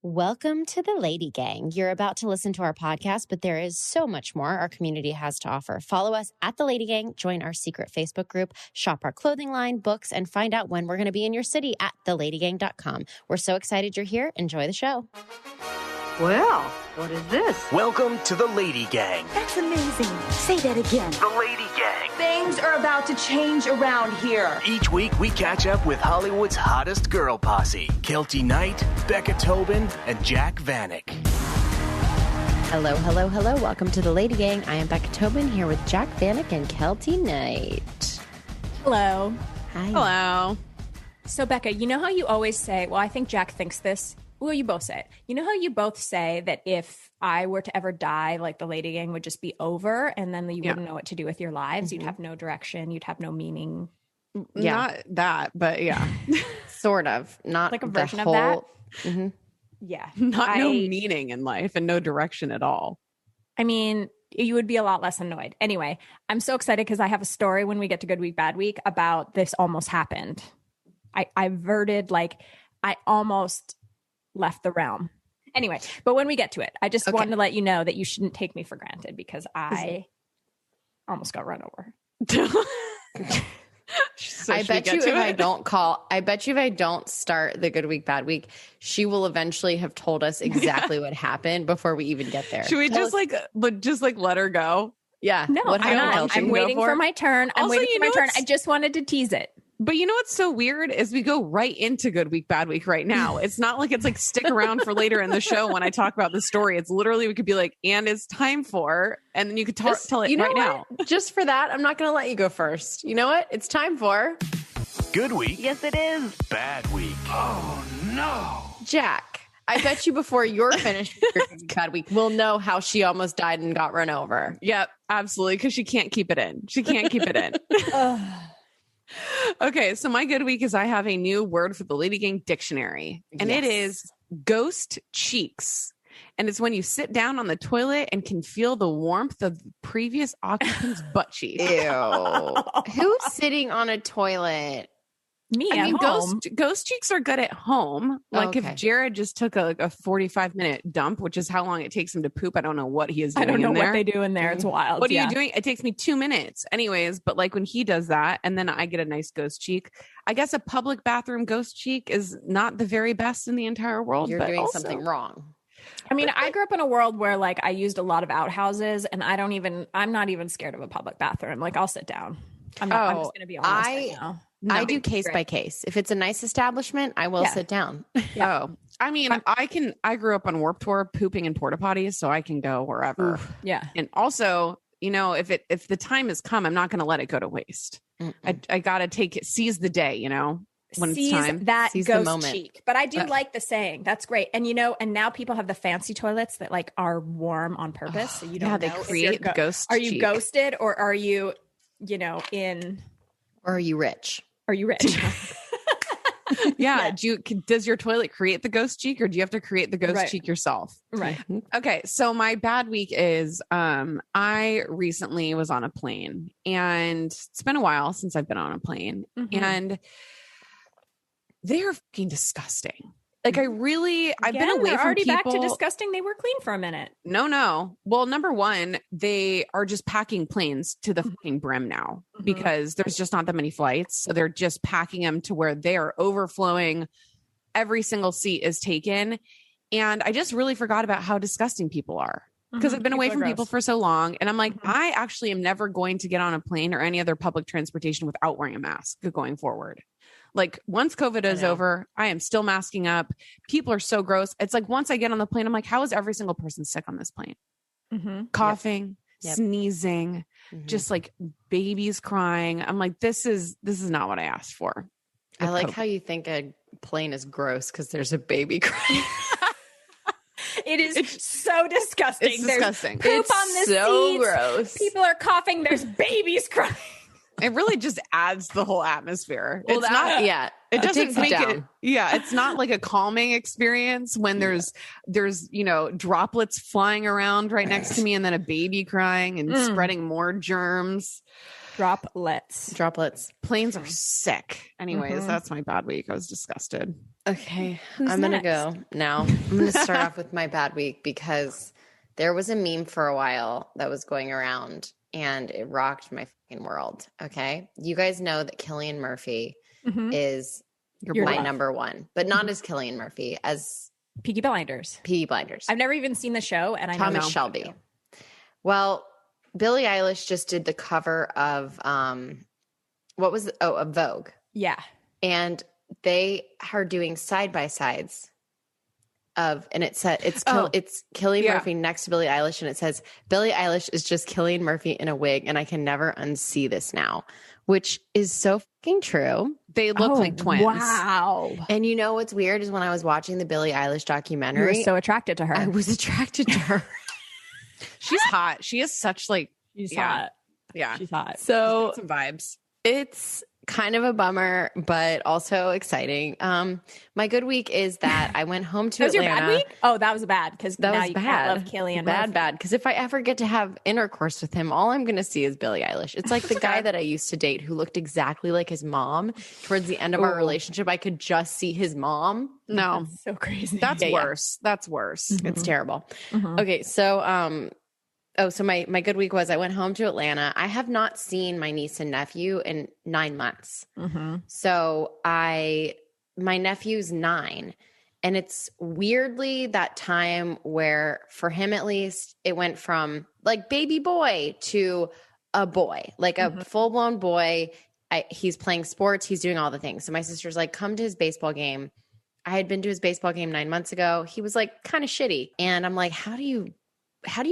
Welcome to the Lady Gang. You're about to listen to our podcast, but there is so much more our community has to offer. Follow us at the Lady Gang, join our secret Facebook group, shop our clothing line, books, and find out when we're going to be in your city at theladygang.com. We're so excited you're here. Enjoy the show. Well, what is this? Welcome to the Lady Gang. That's amazing. Say that again. The Lady Gang. Things are about to change around here. Each week we catch up with Hollywood's hottest girl posse, Kelty Knight, Becca Tobin, and Jack Vanek. Hello, hello, hello. Welcome to the Lady Gang. I am Becca Tobin here with Jack Vanek and Kelty Knight. Hello. Hi. Hello. So, Becca, you know how you always say, well, I think Jack thinks this. Well, you both say it. You know how you both say that if I were to ever die, like the Lady Gang would just be over and then you wouldn't know what to do with your lives. Mm-hmm. You'd have no direction. You'd have no meaning. Yeah. Not that, but yeah. Sort of. Not like a version whole... of that. Mm-hmm. Yeah. No meaning in life and no direction at all. I mean, you would be a lot less annoyed. Anyway, I'm so excited because I have a story when we get to Good Week, Bad Week about this almost happened. I almost left the realm. Anyway, but when we get to it, I just wanted to let you know that you shouldn't take me for granted because I almost got run over. I bet you if I don't start the Good Week, Bad Week, she will eventually have told us exactly what happened before we even get there. Should we just let her go? Yeah. No, I'm waiting for my turn. I just wanted to tease it. But you know what's so weird is we go right into Good Week, Bad Week right now. It's not like it's like stick around for later in the show when I talk about the story. It's literally, we could be like, and it's time for, and then you could tell it right now. Just for that, I'm not going to let you go first. You know what? It's time for Good Week. Yes, it is. Bad Week. Oh, no. Jack, I bet you before you're finished with your Good Week, Bad Week, we'll know how she almost died and got run over. Yep, absolutely. Because she can't keep it in. Okay, so my good week is I have a new word for the Lady Gang dictionary, and it is ghost cheeks. And it's when you sit down on the toilet and can feel the warmth of the previous occupant's butt cheek. Ew. Who's sitting on a toilet? Me, I mean, ghost cheeks are good at home. Like if Jared just took a 45-minute dump, which is how long it takes him to poop. I don't know what he is doing. I don't know what they do in there. It's wild. What are you doing? It takes me 2 minutes anyways. But like when he does that and then I get a nice ghost cheek, I guess a public bathroom ghost cheek is not the very best in the entire world. You're doing something wrong. I mean, I grew up in a world where like I used a lot of outhouses and I'm not even scared of a public bathroom. Like I'll sit down. I'm just going to be honest right now. No, I do case by case. If it's a nice establishment, I will sit down. Yeah. Oh, I mean, I grew up on Warped Tour pooping in porta potties, so I can go wherever. Oof. Yeah. And also, you know, if the time has come, I'm not going to let it go to waste. I got to seize the day, you know, when it's time. Seize the moment. Cheek. But I do like the saying. That's great. And, you know, and now people have the fancy toilets that like are warm on purpose. So you don't know. They create the ghost Are cheek. You ghosted or are you, you know, in. Or are you rich? Are you rich? Yeah. Does your toilet create the ghost cheek or do you have to create the ghost cheek yourself? Right. Okay. So my bad week is I recently was on a plane and it's been a while since I've been on a plane and they're fucking disgusting. Like I've been away from already people. Back to disgusting. They were clean for a minute. No. Well, number one, they are just packing planes to the fucking brim now because there's just not that many flights. So they're just packing them to where they are overflowing. Every single seat is taken. And I just really forgot about how disgusting people are because I've been away from people for so long. And I'm like, I actually am never going to get on a plane or any other public transportation without wearing a mask going forward. Like once COVID is over, I am still masking up. People are so gross. It's like once I get on the plane, I'm like, how is every single person sick on this plane? Coughing, sneezing, just like babies crying. I'm like, this is not what I asked for. I like how you think a plane is gross because there's a baby crying. It's so disgusting. It's disgusting. There's poop on the seats. Gross. People are coughing. There's babies crying. It really just adds the whole atmosphere. Well, it's not. Yeah, it doesn't make down. it. Yeah, it's not like a calming experience when there's you know droplets flying around right next to me and then a baby crying and spreading more germs. Droplets. Planes are sick. Anyways, that's my bad week. I was disgusted. Okay. Who's I'm going to next? go now. I'm going to start off with my bad week because there was a meme for a while that was going around and it rocked my fucking world. Okay. You guys know that Cillian Murphy is my number one, but not as Cillian Murphy, as Peaky Blinders. I've I've never even seen the show, and I know Thomas Shelby. Well, Billie Eilish just did the cover of of Vogue. Yeah. And they are doing side by sides and it said it's Cillian Murphy next to Billie Eilish, and it says Billie Eilish is just Cillian Murphy in a wig, and I can never unsee this now, which is so fucking true. They look like twins. Wow. And you know what's weird is when I was watching the Billie Eilish documentary, You were so attracted to her. I was attracted to her. She's hot. She is such like She's yeah. hot. Yeah. She's hot. So Some vibes. it's kind of a bummer, but also exciting. My good week is that I went home to That was Atlanta. your bad week? Oh, that was bad because That now was you bad. can't love Cillian Murphy. Bad. Because if I ever get to have intercourse with him, all I'm going to see is Billie Eilish. It's like the guy that I used to date who looked exactly like his mom. Towards the end of our relationship, I could just see his mom. No. That's so crazy. That's worse. That's worse. It's terrible. Okay, so so my good week was I went home to Atlanta. I have not seen my niece and nephew in 9 months. So my nephew's 9. And it's weirdly that time where, for him at least, it went from like baby boy to a boy, like a full blown boy. He's playing sports. He's doing all the things. So my sister's like, come to his baseball game. I had been to his baseball game 9 months ago. He was like kind of shitty. And I'm like, how do you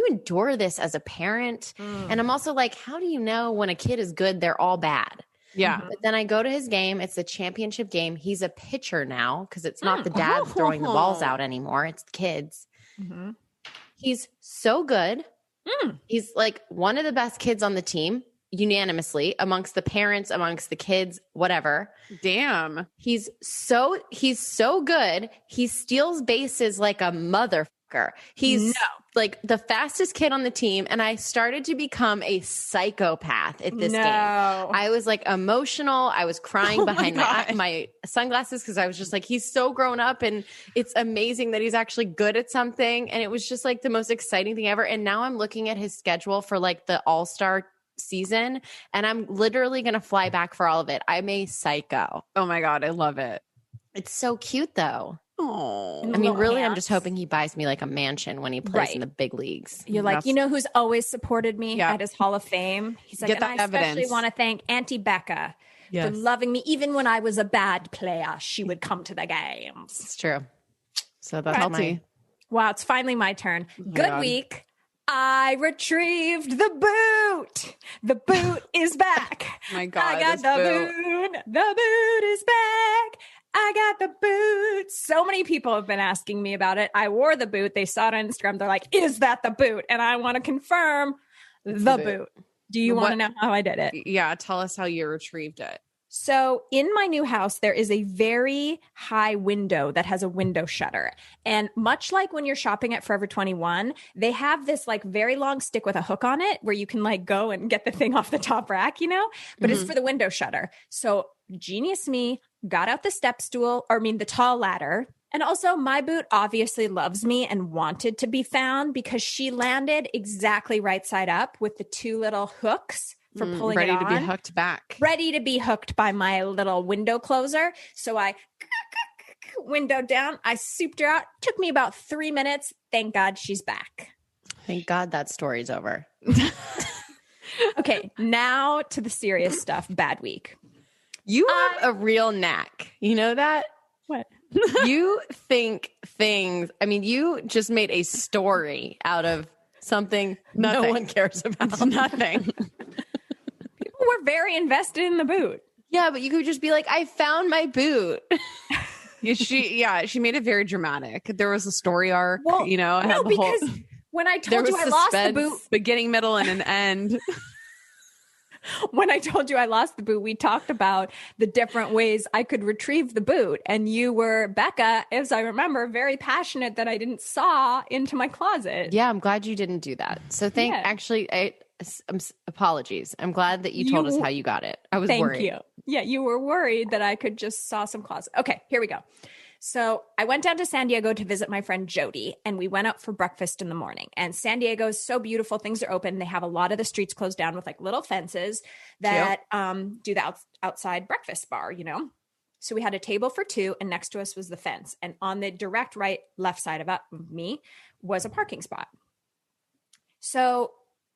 endure this as a parent? And I'm also like, how do you know when a kid is good, they're all bad? Yeah. But then I go to his game. It's the championship game. He's a pitcher now because it's not the dad throwing the balls out anymore. It's the kids. He's so good. He's like one of the best kids on the team, unanimously, amongst the parents, amongst the kids, whatever. Damn. He's so good. He steals bases like a motherfucker. He's like the fastest kid on the team. And I started to become a psychopath at this game. I was like emotional. I was crying behind my sunglasses because I was just like, he's so grown up and it's amazing that he's actually good at something. And it was just like the most exciting thing ever. And now I'm looking at his schedule for like the All-Star season, and I'm literally going to fly back for all of it. I'm a psycho. Oh my God. I love it. It's so cute though. Oh, I mean, really, I'm just hoping he buys me like a mansion when he plays in the big leagues. You're like, you know who's always supported me at his Hall of Fame? He's like, Get and that I especially evidence. want to thank Auntie Becca for loving me. Even when I was a bad player, she would come to the games. It's true. So that's my... Wow, it's finally my turn. Good God. week. I retrieved the boot. The boot is back. My God, I got this the boot. boot. The boot is back. I got the boot. So many people have been asking me about it. I wore the boot. They saw it on Instagram. They're like, is that the boot? And I want to confirm the boot. Do you want to know how I did it? Yeah. Tell us how you retrieved it. So in my new house, there is a very high window that has a window shutter. And much like when you're shopping at Forever 21, they have this like very long stick with a hook on it where you can like go and get the thing off the top rack, you know, but it's for the window shutter. So genius me got out the the tall ladder. And also my boot obviously loves me and wanted to be found because she landed exactly right side up with the two little hooks for pulling ready it on. to be hooked back. Ready to be hooked by my little window closer. So I window down. I souped her out. Took me about 3 minutes. Thank God she's back. Thank God that story's over. Okay, now to the serious stuff. Bad week. You have a real knack. You know that? What? You think things. I mean, you just made a story out of something no one cares about. Nothing. People were very invested in the boot. Yeah, but you could just be like, I found my boot. She made it very dramatic. There was a story arc, Well, you know. no, because when I told you I lost the boot, beginning, middle, and an end. when I told you I lost the boot, we talked about the different ways I could retrieve the boot. And you were, Becca, as I remember, very passionate that I didn't saw into my closet. Yeah, I'm glad you didn't do that. So actually, apologies. I'm glad that you told us how you got it. I was worried. Thank you. Yeah, you were worried that I could just saw some closet. Okay, here we go. So I went down to San Diego to visit my friend Jody, and we went out for breakfast in the morning. And San Diego is so beautiful. Things are open. They have a lot of the streets closed down with like little fences that do the outside breakfast bar, you know? So we had a table for two, and next to us was the fence. And on the direct left side of me was a parking spot. So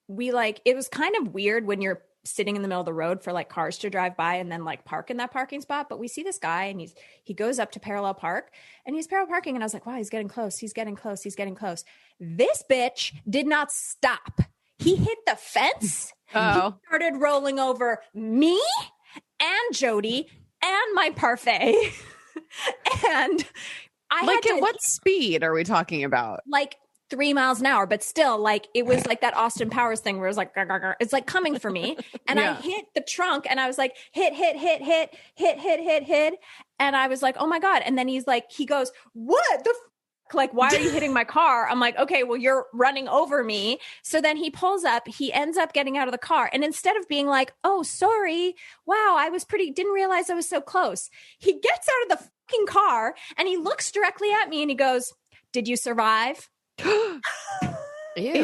it was kind of weird when you're sitting in the middle of the road for like cars to drive by and then like park in that parking spot. But we see this guy and he goes up to parallel park and he's parallel parking. And I was like, wow, he's getting close. He's getting close. He's getting close. This bitch did not stop. He hit the fence. Oh. He started rolling over me and Jody and my parfait. And I like, had at what speed are we talking about? like 3 miles an hour, but still, like, it was like that Austin Powers thing where it was like, gar, gar, gar. It's like coming for me. And I hit the trunk and I was like, hit. And I was like, oh my God. And then he goes, what the like, why are you hitting my car? I'm like, okay, well, you're running over me. So then he pulls up, he ends up getting out of the car. And instead of being like, oh, sorry, wow, didn't realize I was so close. He gets out of the fucking car and he looks directly at me and he goes, did you survive? Ew. That's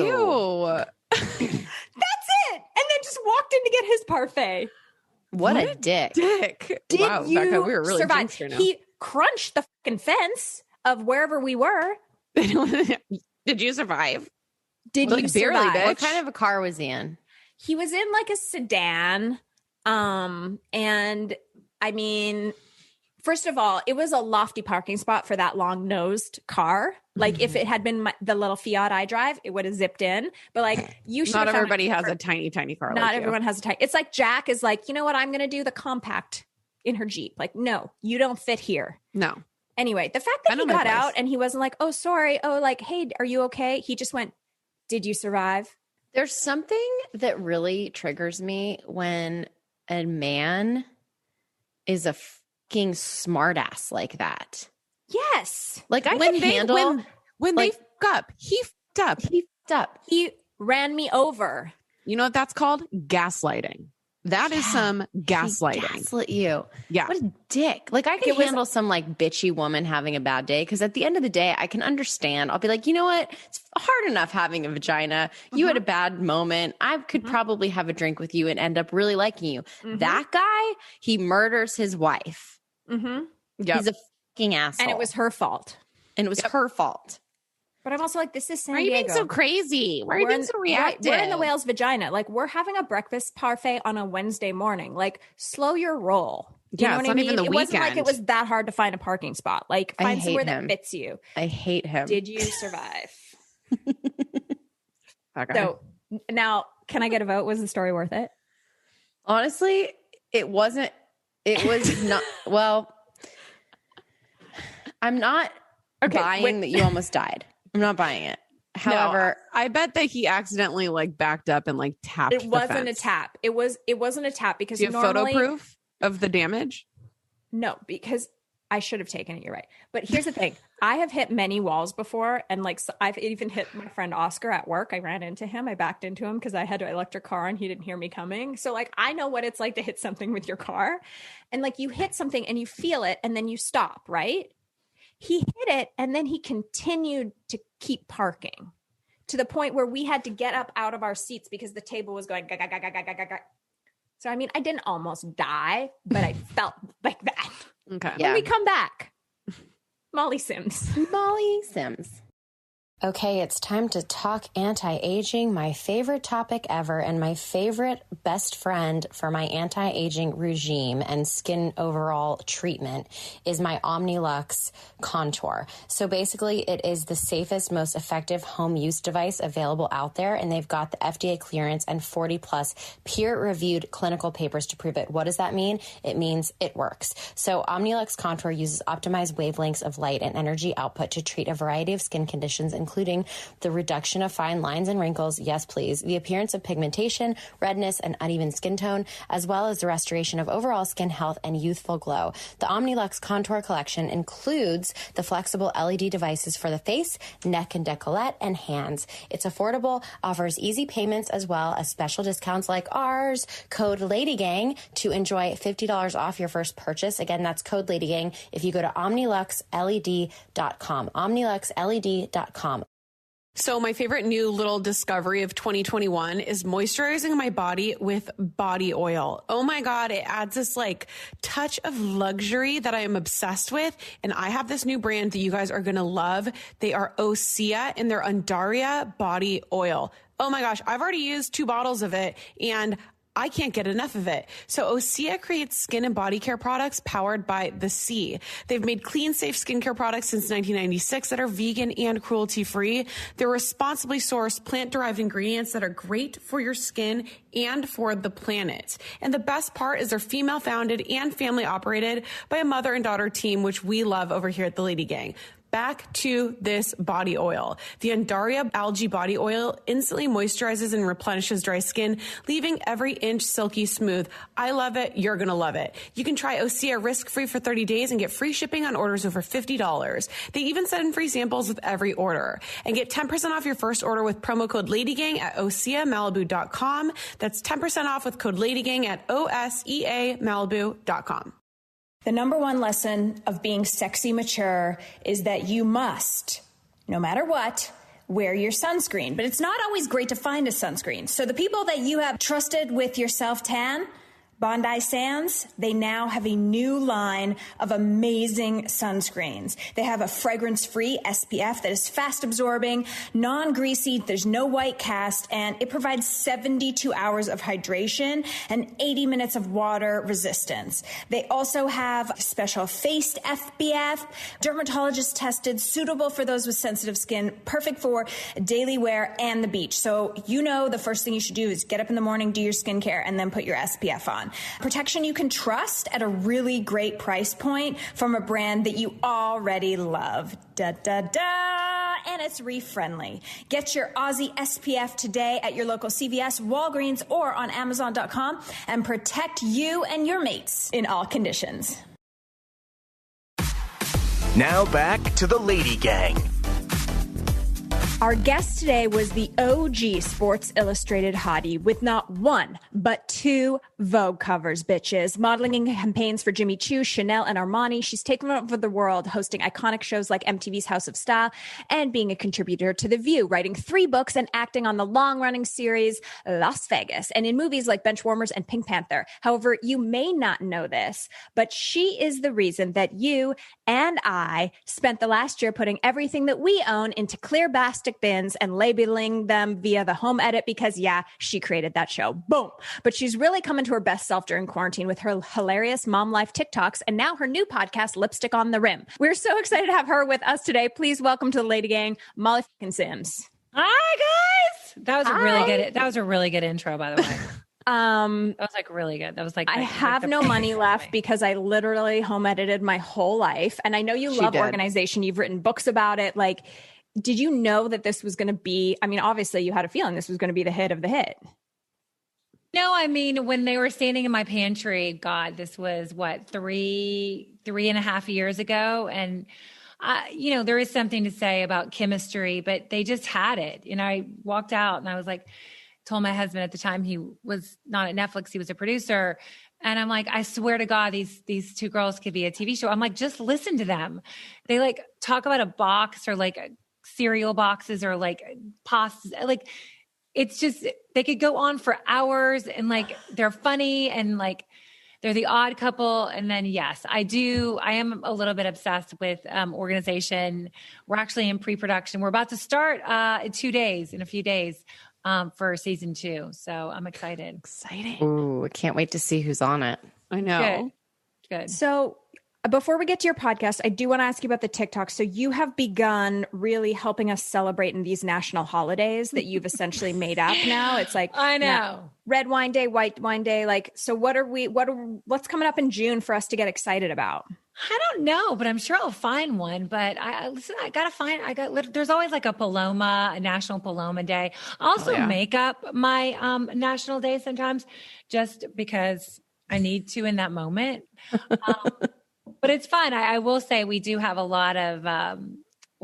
it. And then just walked in to get his parfait. What a dick. Did Wow, you Becca, we were really survive? jinxed here now. He crunched the fucking fence of wherever we were. Did you survive? Did Like, you barely, survive? bitch. What kind of a car was he in? He was in like a sedan. And I mean, first of all, it was a lofty parking spot for that long-nosed car. Like if it had been the little Fiat I drive, it would have zipped in. But like you should. Not everybody has a tiny car. Not like everyone has a tiny. It's like Jack is like, you know what? I'm going to do the compact in her Jeep. Like, no, you don't fit here. No. Anyway, the fact that he got out and he wasn't like, oh, sorry. Oh, like, hey, are you okay? He just went, did you survive? There's something that really triggers me when a man is a fucking smartass like that. Yes. Like I When can they- handle When like, they fuck up, he fucked up. he fucked up. He ran me over. You know what that's called? Gaslighting. That is some gaslighting. He gaslit you. Yeah. What a dick. Like I can handle some like bitchy woman having a bad day because at the end of the day, I can understand. I'll be like, you know what? It's hard enough having a vagina. You had a bad moment. I could probably have a drink with you and end up really liking you. That guy, he murders his wife. Mm-hmm. Yep. He's a fucking asshole. And it was her fault. And it was her fault. But I'm also like, this is San Why are you Diego. being so crazy? Why are you being so reactive? We're in the whale's vagina. Like, we're having a breakfast parfait on a Wednesday morning. Like, slow your roll. Do you know it's what I not mean? even the it wasn't like weekend. it was that hard to find a parking spot. Like, I find hate somewhere him. that fits you. I hate him. Did you survive? Okay. So now, can I get a vote? Was the story worth it? Honestly, it wasn't. It was not. Well, I'm not buying that you almost died. I'm not buying it. However, no, I bet that he accidentally like backed up and like tapped. It wasn't a tap. It wasn't a tap because Do you have normally, photo proof of the damage? No, because I should have taken it. You're right. But here's the thing. I have hit many walls before. And like, so I've even hit my friend Oscar at work. I ran into him. I backed into him because I had an electric car and he didn't hear me coming. So like, I know what it's like to hit something with your car. And like you hit something and you feel it and then you stop, right? He hit it and then he continued to keep parking to the point where we had to get up out of our seats because the table was going ga, ga, ga, ga, ga, ga, ga, ga. So I mean, I didn't almost die, but I felt like that. Okay. Yeah. When we come back, Molly Sims. Molly Sims. Okay, it's time to talk anti-aging, my favorite topic ever, and my favorite best friend for my anti-aging regime and skin overall treatment is my OmniLux Contour. So basically, it is the safest, most effective home use device available out there, and they've got the FDA clearance and 40-plus peer-reviewed clinical papers to prove it. What does that mean? It means it works. So OmniLux Contour uses optimized wavelengths of light and energy output to treat a variety of skin conditions, including the reduction of fine lines and wrinkles, yes please, the appearance of pigmentation, redness, and uneven skin tone, as well as the restoration of overall skin health and youthful glow. The Omnilux Contour Collection includes the flexible LED devices for the face, neck and décolleté, and hands. It's affordable, offers easy payments as well as special discounts like ours. Code LadyGang to enjoy $50 off your first purchase. Again, that's code LadyGang if you go to OmniluxLED.com. OmniluxLED.com. So my favorite new little discovery of 2021 is moisturizing my body with body oil. Oh my God, it adds this like touch of luxury that I am obsessed with. And I have this new brand that you guys are going to love. They are Osea and their Undaria body oil. Oh my gosh, I've already used 2 bottles of it and I can't get enough of it. So Osea creates skin and body care products powered by the sea. They've made clean, safe skincare products since 1996 that are vegan and cruelty-free. They're responsibly sourced plant-derived ingredients that are great for your skin and for the planet. And the best part is they're female-founded and family-operated by a mother and daughter team, which we love over here at the Lady Gang. Back to this body oil. The Undaria algae body oil instantly moisturizes and replenishes dry skin, leaving every inch silky smooth. I love it. You're going to love it. You can try Osea risk-free for 30 days and get free shipping on orders over $50. They even send free samples with every order. And get 10% off your first order with promo code LadyGang at OseaMalibu.com. That's 10% off with code LadyGang at OSEAMalibu.com. The number one lesson of being sexy mature is that you must, no matter what, wear your sunscreen. But it's not always great to find a sunscreen. So the people that you have trusted with your self-tan, Bondi Sands, they now have a new line of amazing sunscreens. They have a fragrance-free SPF that is fast-absorbing, non-greasy, there's no white cast, and it provides 72 hours of hydration and 80 minutes of water resistance. They also have special faced SPF, dermatologist-tested, suitable for those with sensitive skin, perfect for daily wear and the beach. So you know the first thing you should do is get up in the morning, do your skincare, and then put your SPF on. Protection you can trust at a really great price point from a brand that you already love. Da, da, da. And it's reef-friendly. Get your Aussie SPF today at your local CVS, Walgreens, or on Amazon.com and protect you and your mates in all conditions. Now back to the Lady Gang. Our guest today was the OG Sports Illustrated hottie with not one, but 2 Vogue covers, bitches. Modeling campaigns for Jimmy Choo, Chanel, and Armani. She's taken over the world, hosting iconic shows like MTV's House of Style and being a contributor to The View, writing 3 books and acting on the long-running series Las Vegas and in movies like Benchwarmers and Pink Panther. However, you may not know this, but she is the reason that you and I spent the last year putting everything that we own into clear plastic bins and labeling them via the home edit because, yeah, she created that show. Boom. But she's really come into her best self during quarantine with her hilarious mom life TikToks and now her new podcast, Lipstick on the Rim. We're so excited to have her with us today. Please welcome to the Lady Gang, Molly Sims. Hi, guys. That was a really good intro, by the way. That was like really good. That was like I have no money left because I literally home edited my whole life. And I know you love organization. You've written books about it. Like, did you know that this was going to be, I mean, obviously you had a feeling this was going to be the hit of the hit. No, I mean, when they were standing in my pantry, God, this was what, 3.5 years ago. And, there is something to say about chemistry, but they just had it. And I walked out and I was like, told my husband at the time, he was not at Netflix, he was a producer. And I'm like, I swear to God, these 2 girls could be a TV show. I'm like, just listen to them. They like talk about a box or like cereal boxes or like pastas. Like, it's just, they could go on for hours and like, they're funny and like, they're the odd couple. And then, yes, I am a little bit obsessed with organization. We're actually in pre-production. We're about to start in a few days. For season 2. So I'm excited. Exciting. Ooh, I can't wait to see who's on it. I know. Good. So before we get to your podcast, I do want to ask you about the TikTok. So you have begun really helping us celebrate in these national holidays that you've essentially made up now. It's like, I know. Red Wine Day, White Wine Day. Like, so what's coming up in June for us to get excited about? I don't know, but I'm sure I'll find one. But listen, there's always like a National Paloma Day. I also make up my National Day sometimes just because I need to in that moment. But it's fun. I will say we do have a lot of, I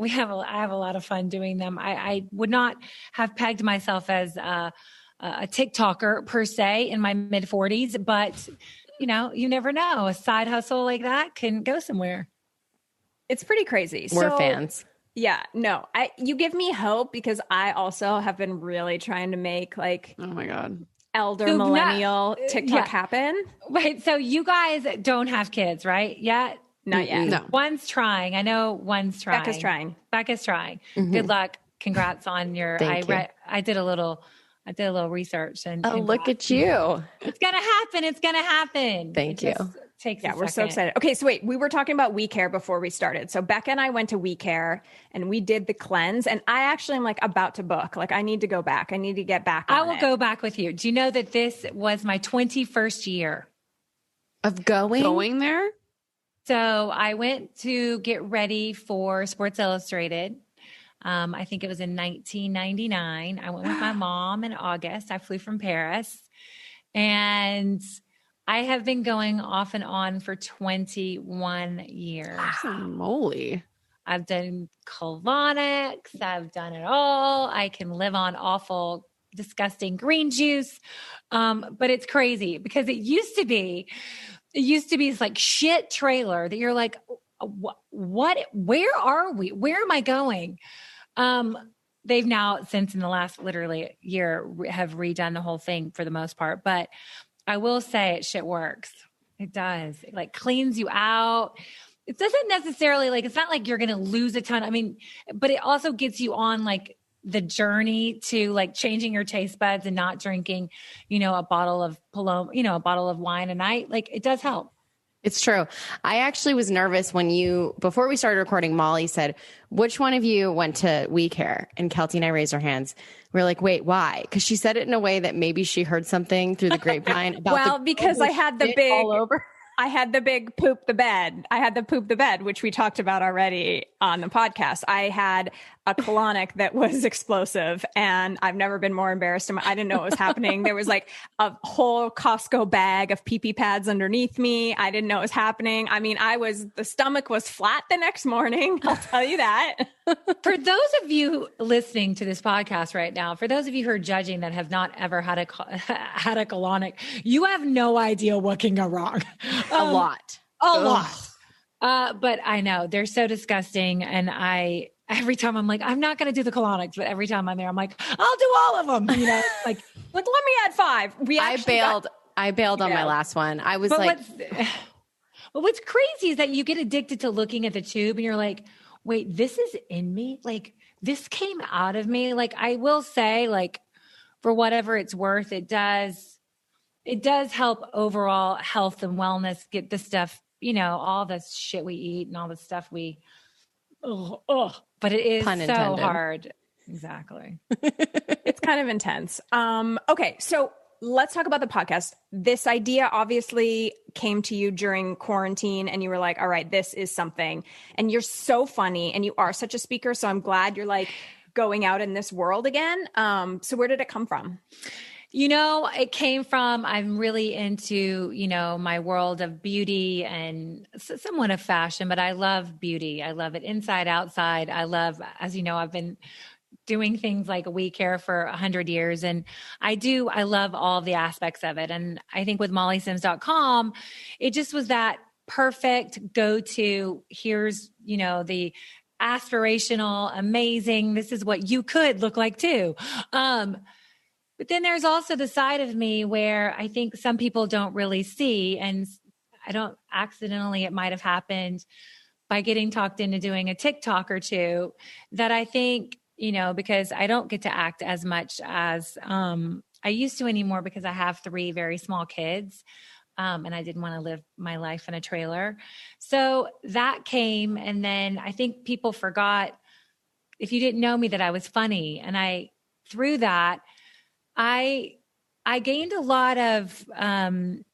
have a lot of fun doing them. I would not have pegged myself as a TikToker per se in my mid 40s, but you never know. A side hustle like that can go somewhere. It's pretty crazy. We're fans. Yeah, no, you give me hope because I also have been really trying to make like, oh my God, elder millennial TikTok happen. Wait, so you guys don't have kids, right? Yet? Not yet. No. One's trying. I know one's trying. Becca's trying. Mm-hmm. Good luck. Congrats on your. I did a little research and look at you. It's gonna happen. Thank you. We're so excited. Okay, so wait, we were talking about We Care before we started. So Becca and I went to We Care and we did the cleanse, and I actually am like about to book. Like I need to go back. I need to get back on I will go back with you. Do you know that this was my 21st year of going there? So I went to get ready for Sports Illustrated. I think it was in 1999. I went with my mom in August. I flew from Paris, and I have been going off and on for 21 years. Holy moly. I've done colonics. I've done it all. I can live on awful, disgusting green juice. But it's crazy because it used to be this like shit trailer that you're like, what, where are we? Where am I going? They've now, since in the last literally year, have redone the whole thing for the most part. But I will say shit works. It does. It like cleans you out. It doesn't necessarily it's not like you're going to lose a ton. I mean, but it also gets you on like the journey to like changing your taste buds and not drinking, a bottle of Paloma, a bottle of wine a night. Like it does help. It's true. I actually was nervous before we started recording, Molly said, which one of you went to We Care? And Kelty and I raised our hands. We were like, wait, why? Because she said it in a way that maybe she heard something through the grapevine about because I had the big all over. I had the big poop the bed. Which we talked about already on the podcast. I had a colonic that was explosive, and I've never been more embarrassed. I didn't know what was happening. There was like a whole Costco bag of pee-pee pads underneath me. I didn't know what was happening. I mean, the stomach was flat the next morning. I'll tell you that. For those of you listening to this podcast right now, for those of you who are judging that have not ever had a colonic, you have no idea what can go wrong. A lot. But I know they're so disgusting. And every time I'm like, I'm not going to do the colonics, but every time I'm there, I'm like, I'll do all of them. Like let me add 5. I bailed on my last one. I was what's crazy is that you get addicted to looking at the tube and you're like, wait, this is in me. Like this came out of me. Like I will say, like for whatever it's worth, it does help overall health and wellness, get the stuff, all the shit we eat and all the stuff but it is so hard. Exactly. It's kind of intense. Okay. So let's talk about the podcast. This idea obviously came to you during quarantine and you were like, all right, this is something. And you're so funny and you are such a speaker. So I'm glad you're like going out in this world again. So where did it come from? It came from, I'm really into, my world of beauty and somewhat of fashion, but I love beauty. I love it inside, outside. I love, as you know, I've been doing things like We Care for 100 years. And I love all the aspects of it. And I think with mollysims.com, it just was that perfect go-to. Here's, the aspirational, amazing. This is what you could look like too. But then there's also the side of me where I think some people don't really see, and I don't accidentally, it might have happened by getting talked into doing a TikTok or two, that I think, because I don't get to act as much as I used to anymore because I have 3 very small kids. And I didn't want to live my life in a trailer. So that came. And then I think people forgot, if you didn't know me, that I was funny. And through that, I gained a lot of being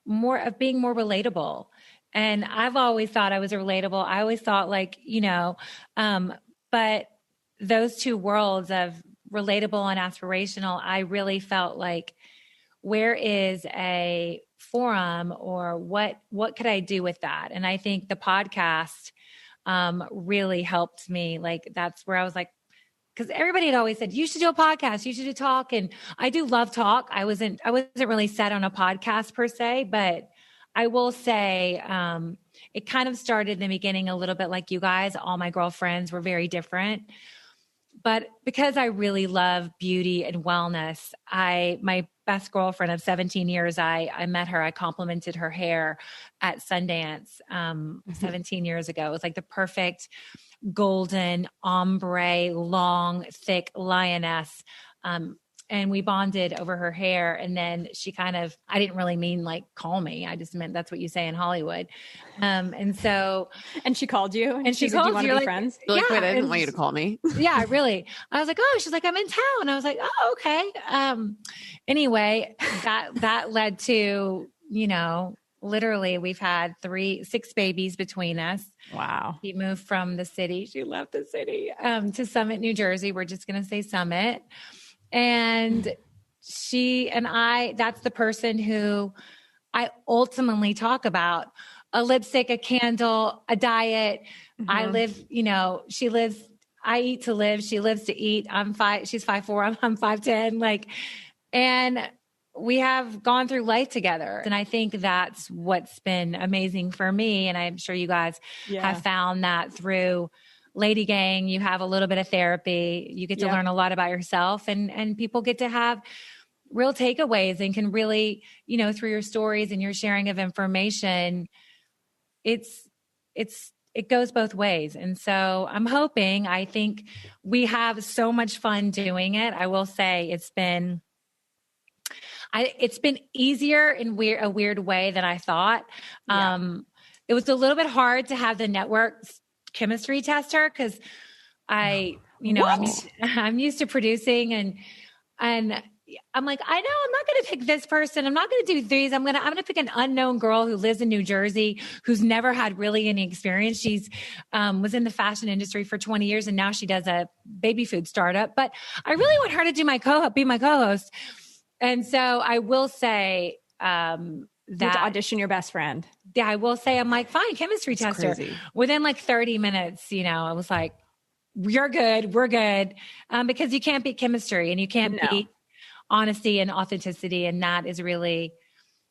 more relatable. And I've always thought I was relatable. I always thought like, but those two worlds of relatable and aspirational, I really felt like, where is a forum, or what could I do with that? And I think the podcast really helped me. Like, that's where I was like, because everybody had always said, you should do a podcast, you should do talk. And I do love talk. I wasn't really set on a podcast per se, but I will say it kind of started in the beginning a little bit like you guys. All my girlfriends were very different. But because I really love beauty and wellness, my best girlfriend of 17 years, I met her, I complimented her hair at Sundance 17 years ago. It was like the perfect golden ombre, long, thick lioness. And we bonded over her hair. And then she I didn't really mean like, call me. I just meant that's what you say in Hollywood. And she called you and she said, do you want to be like, friends? You're like, yeah, wait, I didn't want you to call me. Yeah, really. I was like, oh, she's like, I'm in town. I was like, oh, okay. Anyway, that led to, literally we've had 6 babies between us. Wow. She moved from the city. She left the city to Summit, New Jersey. We're just going to say Summit. And she and I, that's the person who I ultimately talk about: a lipstick, a candle, a diet. Mm-hmm. I live, she lives, I eat to live. She lives to eat. She's 5'4", I'm 5'10", and we have gone through life together. And I think that's what's been amazing for me. And I'm sure you guys have found that through LadyGang. You have a little bit of therapy. You get to learn a lot about yourself, and people get to have real takeaways and can really, through your stories and your sharing of information, it goes both ways. And so I think we have so much fun doing it. I will say it's been easier in a weird way than I thought. Yeah. It was a little bit hard to have the network chemistry tester, because I'm used to producing, and I'm like, I know I'm not going to pick this person. I'm not going to do these. I'm going to pick an unknown girl who lives in New Jersey, who's never had really any experience. She's was in the fashion industry for 20 years, and now she does a baby food startup. But I really want her to be my co-host. And so I will say that to audition your best friend. Yeah, I will say, I'm like, fine, chemistry tester. Crazy. Within like 30 minutes, I was like, you're good, we're good. Because you can't beat chemistry, and you can't beat honesty and authenticity. And that is really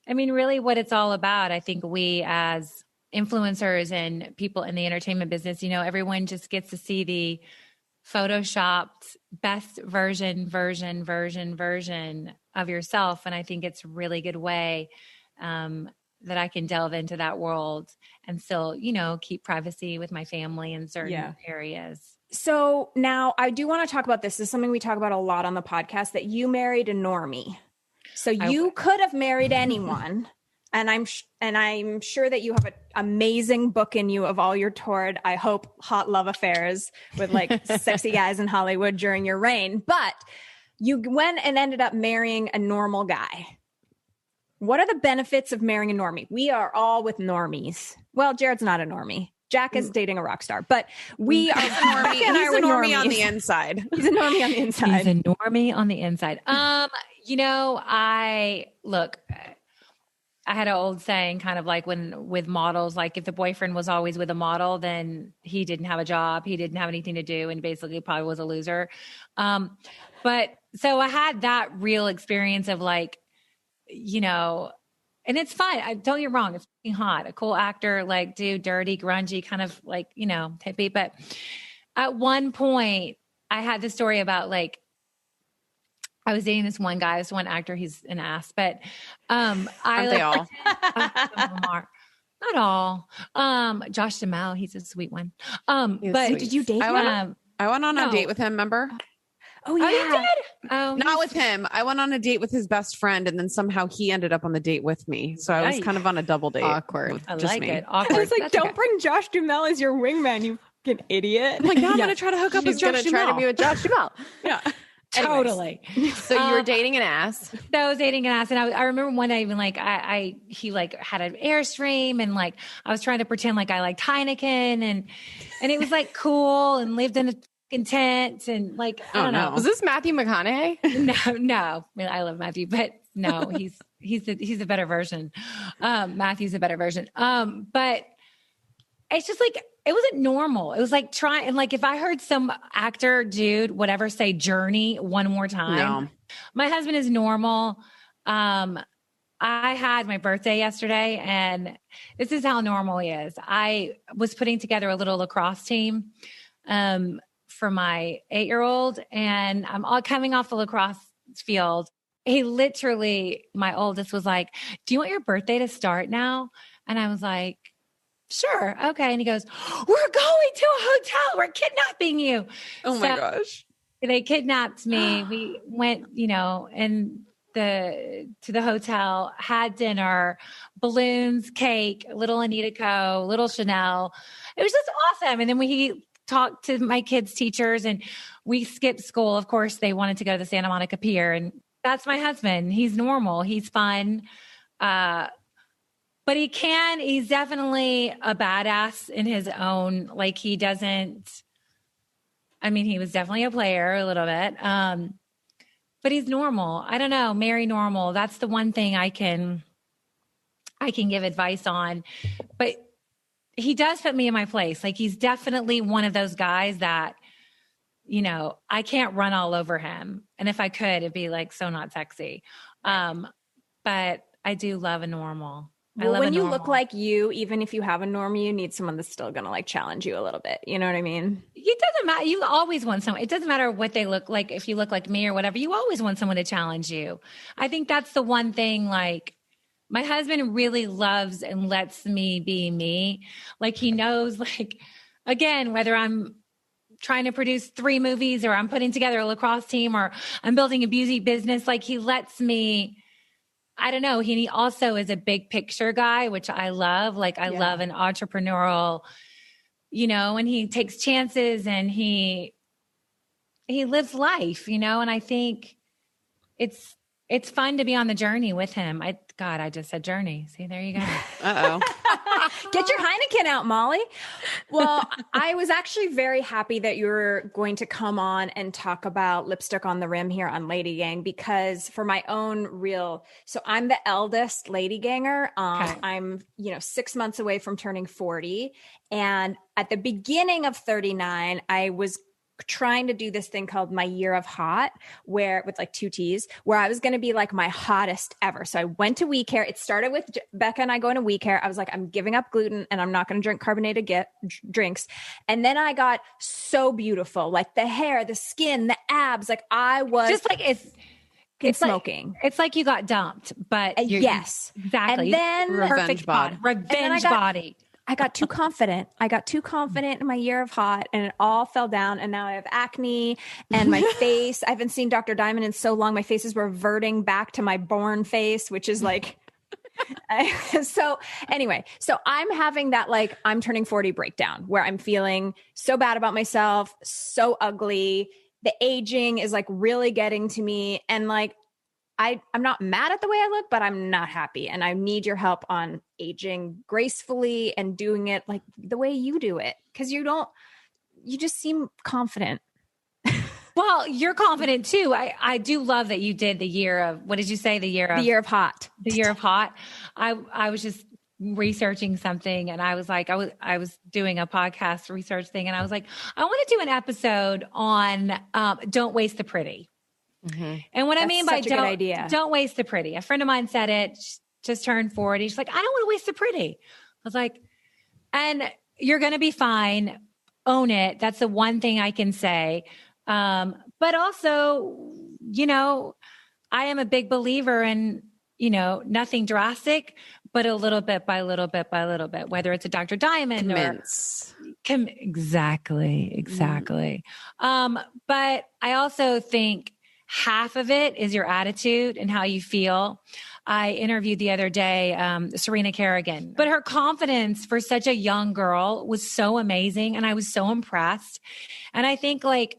what it's all about. I think we as influencers and people in the entertainment business, everyone just gets to see the photoshopped best version of yourself. And I think it's a really good way that I can delve into that world and still, keep privacy with my family in certain areas. So now I do want to talk about this. This is something we talk about a lot on the podcast, that you married a normie. So you could have married anyone. And I'm sure that you have an amazing book in you of all your toured, I hope, hot love affairs with like sexy guys in Hollywood during your reign. But you went and ended up marrying a normal guy. What are the benefits of marrying a normie? We are all with normies. Well, Jared's not a normie. Jack is dating a rock star, but we are normie. He's a normie on the inside. He's a normie on the inside. He's a normie on the inside. I had an old saying, kind of like with models, like if the boyfriend was always with a model, then he didn't have a job, he didn't have anything to do, and basically probably was a loser. But so I had that real experience of like, and it's fine. Don't get me wrong. It's fucking hot. A cool actor, like dude, dirty, grungy, kind of like, hippie. But at one point I had this story about like, I was dating this one guy, this one actor. He's an ass, but aren't they all? Not all. Josh Duhamel, he's a sweet one. But sweet. Did you date him? I went on a date with him. Remember? Oh yeah, you did? Oh, not with him. I went on a date with his best friend, and then somehow he ended up on the date with me. So I was kind of on a double date. Awkward. I like me. it. Awkward. I was like, don't bring Josh Duhamel as your wingman, you fucking idiot. I'm like, now I'm going to try to hook up with Josh Duhamel. Try to be with Josh Duhamel. Yeah. Totally. So you were dating an ass. So I was dating an ass. And I remember one day even like, he like had an Airstream and like, I was trying to pretend like I liked Heineken and it was like cool and lived in a tent and like, I don't know. Was this Matthew McConaughey? No. I mean, I love Matthew, but no, he's a better version. Matthew's a better version. But it's just like, it wasn't normal. It was like trying, and like if I heard some actor, dude, whatever, say journey one more time. No. My husband is normal. I had my birthday yesterday, and this is how normal he is. I was putting together a little lacrosse team for my 8-year-old, and I'm all coming off the lacrosse field. He literally, my oldest was like, "Do you want your birthday to start now?" And I was like, "Sure. Okay." And he goes, "We're going to a hotel. We're kidnapping you." Oh my gosh. They kidnapped me. We went, to the hotel, had dinner, balloons, cake, little Anita Co., little Chanel. It was just awesome. And then he talked to my kids' teachers and we skipped school. Of course, they wanted to go to the Santa Monica Pier. And that's my husband. He's normal. He's fun. But he's definitely a badass in his own, like he was definitely a player a little bit. But he's normal. I don't know, marry normal. That's the one thing I can give advice on, but he does put me in my place. Like he's definitely one of those guys that, I can't run all over him. And if I could, it'd be like, so not sexy. But I do love a normal. Well, when you look like you, even if you have a norm, you need someone that's still going to like challenge you a little bit. You know what I mean? It doesn't matter. You always want someone. It doesn't matter what they look like. If you look like me or whatever, you always want someone to challenge you. I think that's the one thing, like my husband really loves and lets me be me. Like he knows, like, again, whether I'm trying to produce 3 movies or I'm putting together a lacrosse team or I'm building a beauty business, like he lets me, I don't know. He also is a big picture guy, which I love. Like I love an entrepreneurial, and he takes chances and he lives life, and I think it's fun to be on the journey with him. I just said journey. See, there you go. Uh-oh. Get your Heineken out, Molly. Well, I was actually very happy that you were going to come on and talk about Lipstick on the Rim here on LadyGang, because for my own so I'm the eldest LadyGanger. Okay. I'm, 6 months away from turning 40. And at the beginning of 39, I was trying to do this thing called my year of hot, where with like 2 T's, where I was going to be like my hottest ever. So I went to We Care. It started with Becca and I going to We Care. I was like, I'm giving up gluten and I'm not going to drink carbonated drinks. And then I got so beautiful, like the hair, the skin, the abs. Like I was just like it's smoking. Like, it's like you got dumped, but yes, exactly. And then revenge body. I got too confident. In my year of hot and it all fell down. And now I have acne and my face. I haven't seen Dr. Diamond in so long. My face is reverting back to my born face, which is like, so I'm having that, like, I'm turning 40 breakdown where I'm feeling so bad about myself, so ugly. The aging is like really getting to me. And like, I'm not mad at the way I look, but I'm not happy. And I need your help on aging gracefully and doing it like the way you do it. Cause you just seem confident. Well, you're confident too. I do love that you did the year of, what did you say? The year of hot. The year of hot. I was just researching something and I was like, I was doing a podcast research thing. And I was like, I want to do an episode on Don't Waste the Pretty. Mm-hmm. And what I mean by don't waste the pretty. A friend of mine said it, just turned 40. She's like, I don't want to waste the pretty. I was like, and you're going to be fine. Own it. That's the one thing I can say. But also, I am a big believer in, nothing drastic, but a little bit by little bit by little bit, whether it's a Dr. Diamond exactly. But I also think half of it is your attitude and how you feel. I interviewed the other day, Serena Kerrigan, but her confidence for such a young girl was so amazing. And I was so impressed. And I think like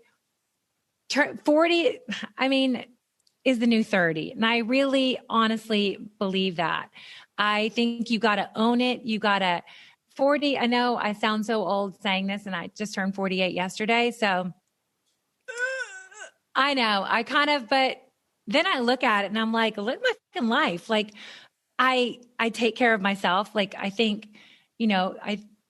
40, I mean, is the new 30. And I really honestly believe that. I think you got to own it. You got to 40. I know I sound so old saying this, and I just turned 48 yesterday. So I know but then I look at it and I'm like, live my fucking life. Like I take care of myself. Like I think,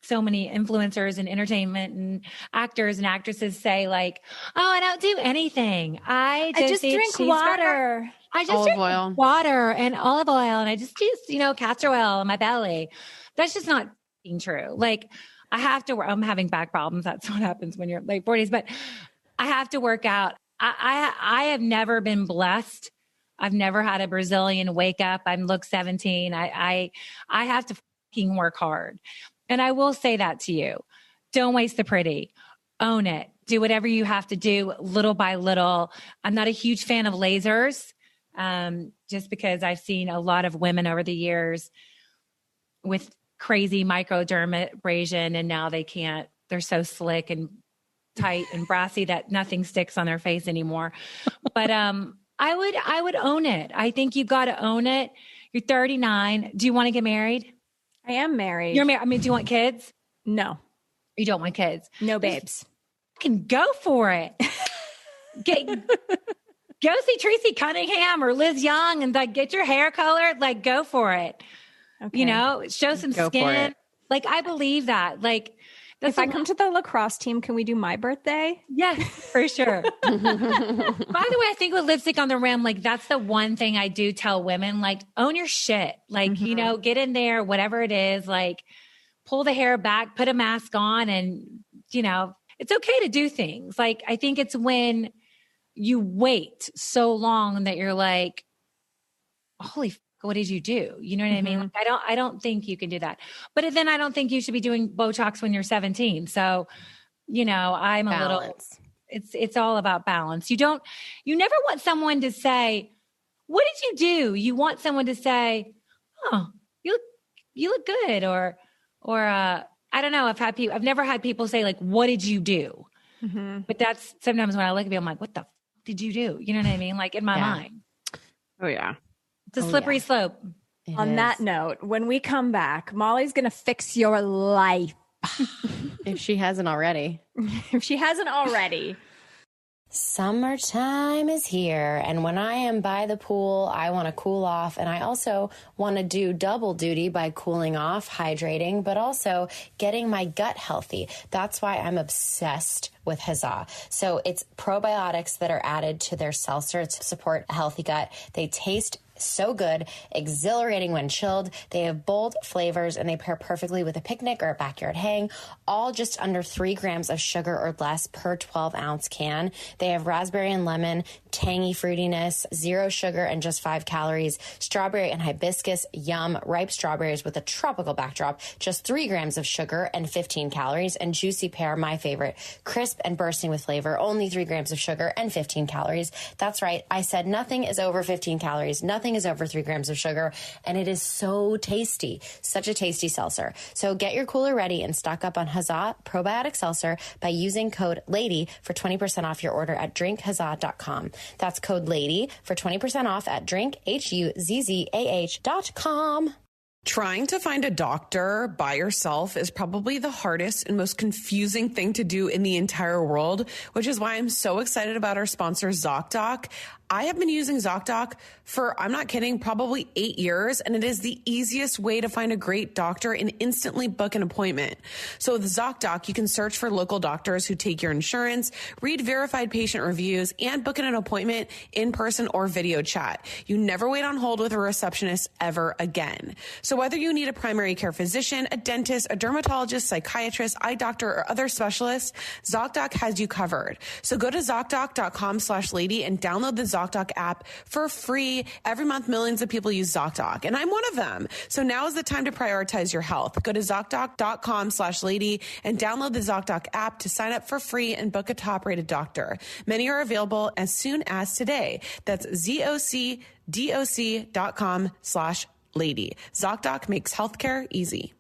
so many influencers and entertainment and actors and actresses say like, oh, I don't do anything. I just drink water. I just drink water and olive oil. And I just use, castor oil in my belly. That's just not true. Like I'm having back problems. That's what happens when you're late 40s, but I have to work out. I have never been blessed. I've never had a Brazilian wake up. I look 17. I have to fucking work hard. And I will say that to you. Don't waste the pretty. Own it. Do whatever you have to do little by little. I'm not a huge fan of lasers, just because I've seen a lot of women over the years with crazy microdermabrasion, and now they can't. They're so slick and tight and brassy that nothing sticks on their face anymore. But I would own it. I think you got to own it. You're 39. Do you want to get married? I am married. You're married. I mean, do you want kids? No. You don't want kids? No babes. Can go for it. Go see Tracy Cunningham or Liz Young and like get your hair colored. Like go for it. Okay. Show some skin. Like I believe that. Like if I come to the lacrosse team, can we do my birthday? Yes, for sure. By the way, I think with lipstick on the rim, like that's the one thing I do tell women, like own your shit. Like, get in there, whatever it is, like pull the hair back, put a mask on, and it's okay to do things. Like, I think it's when you wait so long that you're like, holy f- what did you do? You know what I mean? Like, I don't think you can do that. But then I don't think you should be doing Botox when you're 17. So, I'm a little, it's all about balance. You never want someone to say, what did you do? You want someone to say, oh, you look good. Or I don't know. I've never had people say like, what did you do? But that's sometimes when I look at people, I'm like, what the f- did you do? You know what I mean? Like in my mind. Oh yeah. It's a slippery slope. On that note, when we come back, Molly's going to fix your life. If she hasn't already. Summertime is here, and when I am by the pool, I want to cool off, and I also want to do double duty by cooling off, hydrating, but also getting my gut healthy. That's why I'm obsessed with Huzzah. So it's probiotics that are added to their seltzer to support a healthy gut. They taste so good, exhilarating when chilled. They have bold flavors and they pair perfectly with a picnic or a backyard hang, all just under 3 grams of sugar or less per 12-ounce can. They have raspberry and lemon, tangy fruitiness, 0 sugar and just 5 calories, strawberry and hibiscus, yum, ripe strawberries with a tropical backdrop, just 3 grams of sugar and 15 calories, and juicy pear, my favorite, crisp and bursting with flavor, only 3 grams of sugar and 15 calories. That's right, I said nothing is over 15 calories, nothing is over 3 grams of sugar, and it is so tasty. Such a tasty seltzer. So get your cooler ready and stock up on Huzzah Probiotic Seltzer by using code LADY for 20% off your order at drinkhuzzah.com. That's code LADY for 20% off at drinkhuzzah.com. Trying to find a doctor by yourself is probably the hardest and most confusing thing to do in the entire world, which is why I'm so excited about our sponsor, ZocDoc. I have been using ZocDoc for, I'm not kidding, probably 8 years, and it is the easiest way to find a great doctor and instantly book an appointment. So with ZocDoc, you can search for local doctors who take your insurance, read verified patient reviews, and book an appointment in person or video chat. You never wait on hold with a receptionist ever again. So whether you need a primary care physician, a dentist, a dermatologist, psychiatrist, eye doctor, or other specialist, ZocDoc has you covered. So go to ZocDoc.com/lady and download the ZocDoc app for free. Every month, millions of people use ZocDoc, and I'm one of them. So now is the time to prioritize your health. Go to ZocDoc.com/lady and download the ZocDoc app to sign up for free and book a top-rated doctor. Many are available as soon as today. That's ZocDoc.com/lady. ZocDoc makes healthcare easy.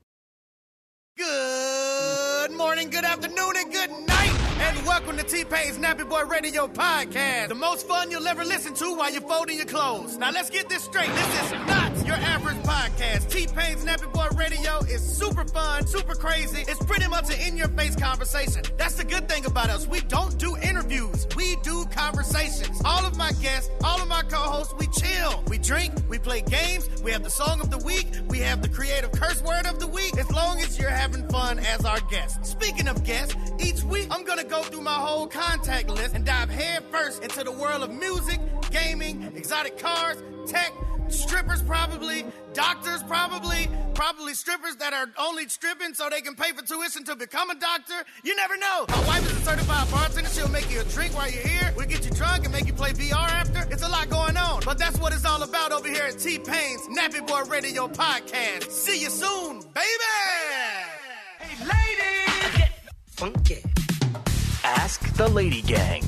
Good morning, good afternoon, and good night. And welcome to T-Pain's Nappy Boy Radio Podcast, the most fun you'll ever listen to while you're folding your clothes. Now let's get this straight. This is not your average podcast. T-Pain's Nappy Boy Radio is super fun, super crazy. It's pretty much an in-your-face conversation. That's the good thing about us. We don't do interviews. We do conversations. All of my guests, all of my co-hosts, we chill. We drink, we play games, we have the song of the week, we have the creative curse word of the week, as long as you're having fun as our guest. Speaking of guests, each week I'm going to go through my whole contact list and dive head first into the world of music, gaming, exotic cars, tech, strippers probably, doctors probably strippers that are only stripping so they can pay for tuition to become a doctor. You never know. My wife is a certified bartender. She'll make you a drink while you're here. We'll get you drunk and make you play VR after. It's a lot going on. But that's what it's all about over here at T-Pain's Nappy Boy Radio Podcast. See you soon, baby! Hey, ladies! Get funky. Ask the Lady Gang.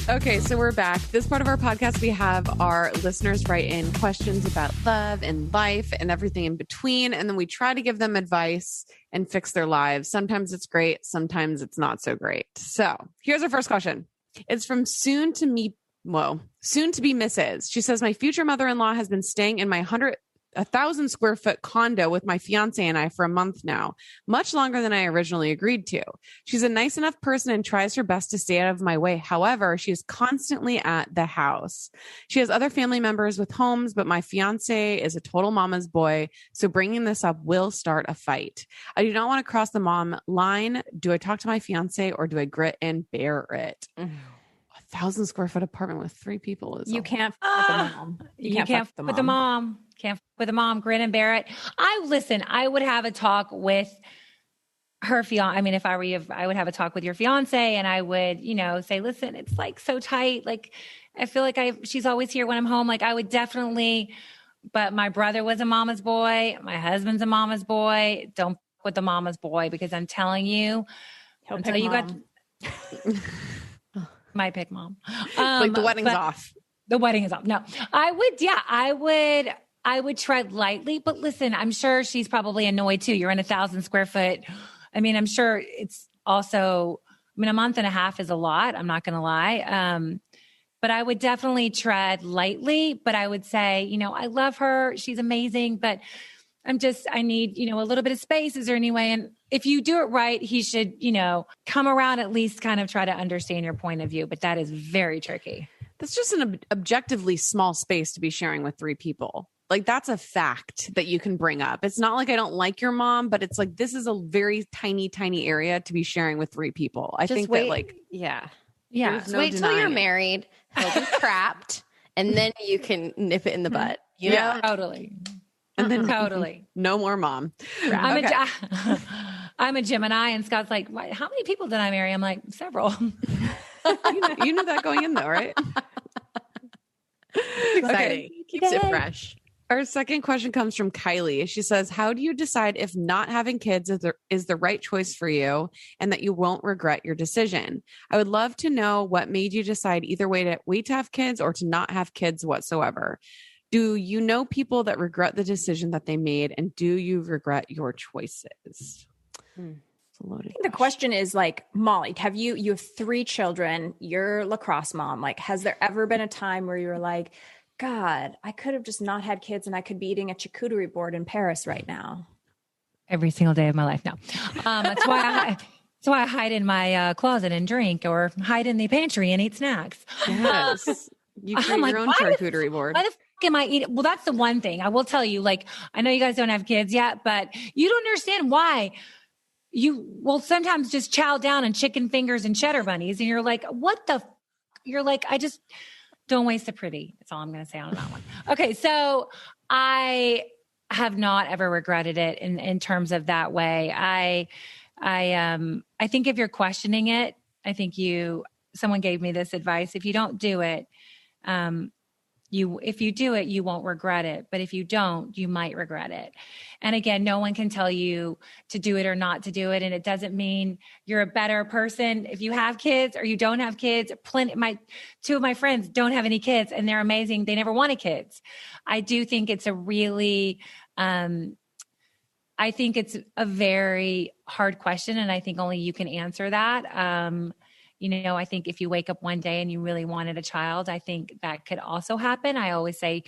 Okay, so we're back. This part of our podcast, we have our listeners write in questions about love and life and everything in between. And then we try to give them advice and fix their lives. Sometimes it's great. Sometimes it's not so great. So here's our first question. It's from soon to be Mrs. She says, my future mother-in-law has been staying in my 1,000 square foot condo with my fiance and I for a month now, much longer than I originally agreed to. She's a nice enough person and tries her best to stay out of my way. However, she is constantly at the house. She has other family members with homes, but my fiance is a total mama's boy. So bringing this up will start a fight. I do not want to cross the mom line. Do I talk to my fiance or do I grit and bear it? 1,000 square foot apartment with 3 people is you can't fuck with the mom. You can't fuck with the mom. Can't fuck with the mom. Grin and bear it. I would have a talk with her fiance. I mean, if I were you, I would have a talk with your fiance and I would, say, listen, it's like so tight. Like, I feel like she's always here when I'm home. Like I would definitely, but my brother was a mama's boy. My husband's a mama's boy. Don't fuck with the mama's boy because I'm telling you, until you got my pick mom. Like the wedding's off. The wedding is off. No, I would tread lightly, but listen, I'm sure she's probably annoyed too. You're in 1,000 square foot. I mean, I'm sure it's also, a month and a half is a lot. I'm not going to lie. But I would definitely tread lightly, but I would say, I love her. She's amazing, but I need, a little bit of space. Is there any way? And if you do it right, he should, come around, at least kind of try to understand your point of view, but that is very tricky. That's just an objectively small space to be sharing with 3 people. Like that's a fact that you can bring up. It's not like I don't like your mom, but it's like, this is a very tiny, tiny area to be sharing with 3 people. I think that yeah. No wait till you're married, he'll be trapped, and then you can nip it in the butt. You know? Totally. And then totally. No more mom. I'm a Gemini and Scott's like, how many people did I marry? I'm like, several. you knew that going in though, right? Exciting. Keeps it fresh. Our second question comes from Kylie. She says, how do you decide if not having kids is the right choice for you and that you won't regret your decision? I would love to know what made you decide either way to wait to have kids or to not have kids whatsoever. Do you know people that regret the decision that they made, and do you regret your choices? I think the question is like, Molly, you have 3 children, you're lacrosse mom. Like, has there ever been a time where you're like, God, I could have just not had kids and I could be eating a charcuterie board in Paris right now? Every single day of my life. No. That's why I hide in my closet and drink, or hide in the pantry and eat snacks. Yes. You create your own charcuterie board. Why the am I eating? Well, that's the one thing I will tell you. Like, I know you guys don't have kids yet, but you don't understand why you will sometimes just chow down on chicken fingers and cheddar bunnies. And you're like, what the? You're like, I just don't waste the pretty. That's all I'm going to say on that one. Okay. So I have not ever regretted it in terms of that way. I think if you're questioning it, I think someone gave me this advice. If you don't do it, if you do it, you won't regret it. But if you don't, you might regret it. And again, no one can tell you to do it or not to do it. And it doesn't mean you're a better person if you have kids or you don't have kids. 2 of my friends don't have any kids and they're amazing. They never wanted kids. I do think it's a really, I think it's a very hard question, and I think only you can answer that. I think if you wake up one day and you really wanted a child, I think that could also happen. I always say,